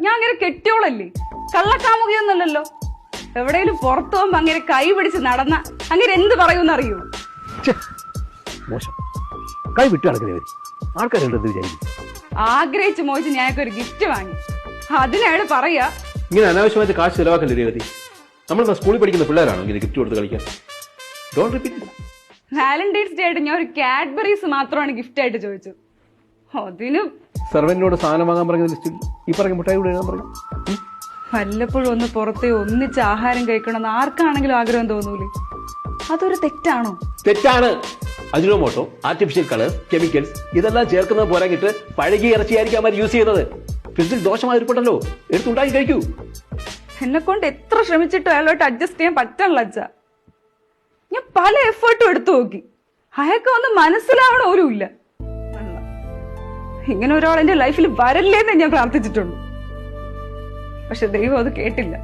ഞാൻ അങ്ങനെ കെട്ടിയോളല്ലേ, കള്ളക്കാമുകയൊന്നുമല്ലല്ലോ. എവിടെയെങ്കിലും പുറത്തു പോകുമ്പോ അങ്ങനെ കൈ പിടിച്ച് നടന്ന അങ്ങനെ എന്ത് പറയൂന്നറിയോ? മോശം, കൈ വിട്ടു നടക്കുന്നവർ ആൾക്കാരുണ്ടെന്ന് വിചാരിക്കും. ആഗ്രഹിച്ച് മോഹിച്ച് ഞാനൊക്കെ ഒരു ഗിഫ്റ്റ് വാങ്ങി, അതിനയാള് പറയാ ഇങ്ങനെ അനാവശ്യമായിട്ട് കാശ് ചെലവാക്കല്ലേ രേവതി. നമ്മൾ സ്കൂളിൽ പഠിക്കുന്ന പിള്ളേരാണോ ഇങ്ങനെ ഗിഫ്റ്റ് കൊടുത്ത് കളിക്കാൻ? Don't repeat. വാലന്റൈൻസ് ഡേ ആയിട്ട് ഞാൻ ഒരു കാഡ്ബറീസ് മാത്രമാണ് ഗിഫ്റ്റ് ആയിട്ട് ചോദിച്ചത്. അതിന് സെർവന്റിനോട് സാധനം വാങ്ങാൻ പറഞ്ഞ ലിസ്റ്റിൽ ഈ പറഞ്ഞ മുട്ടായി കൂടെ എഴുതാൻ പറയും. വല്ലപ്പോഴും ഒന്ന് പുറത്തേ ഒന്നിച്ച് ആഹാരം കഴിക്കണമെന്ന് ആർക്കാണെങ്കിലും ആഗ്രഹം തോന്നൂലേ? അതൊരു തെറ്റാണോ? തെറ്റാണ്. അജിനോമോട്ടോ, ആർട്ടിഫിഷ്യൽ കളേഴ്സ്, കെമിക്കൽസ് ഇതെല്ലാം ചേർക്കുന്നത് പോരാങ്ങിട്ട് പഴകിയ ഇറച്ചിയായിരിക്കും അവർ യൂസ് ചെയ്യുന്നത്. ഫ്രിഡ്ജിൽ ദോഷമായിരിക്കട്ടല്ലോ, എടുത്തുണ്ടാക്കി കഴിക്കൂ. എന്നെ കൊണ്ട് എത്ര ശ്രമിച്ചിട്ടും അയാളോട്ട് അഡ്ജസ്റ്റ് ചെയ്യാൻ പറ്റണല്ലോ അച്ഛാ. ഞാൻ പല എഫേർട്ടും എടുത്തു നോക്കി, അയാൾക്ക് ഒന്ന് മനസ്സിലാവണ പോലും ഇല്ല. ഇങ്ങനെ ഒരാൾ എന്റെ ലൈഫിൽ വരല്ലേന്ന് ഞാൻ പ്രാർത്ഥിച്ചിട്ടുള്ളൂ. പക്ഷെ ദൈവം അത് കേട്ടില്ല.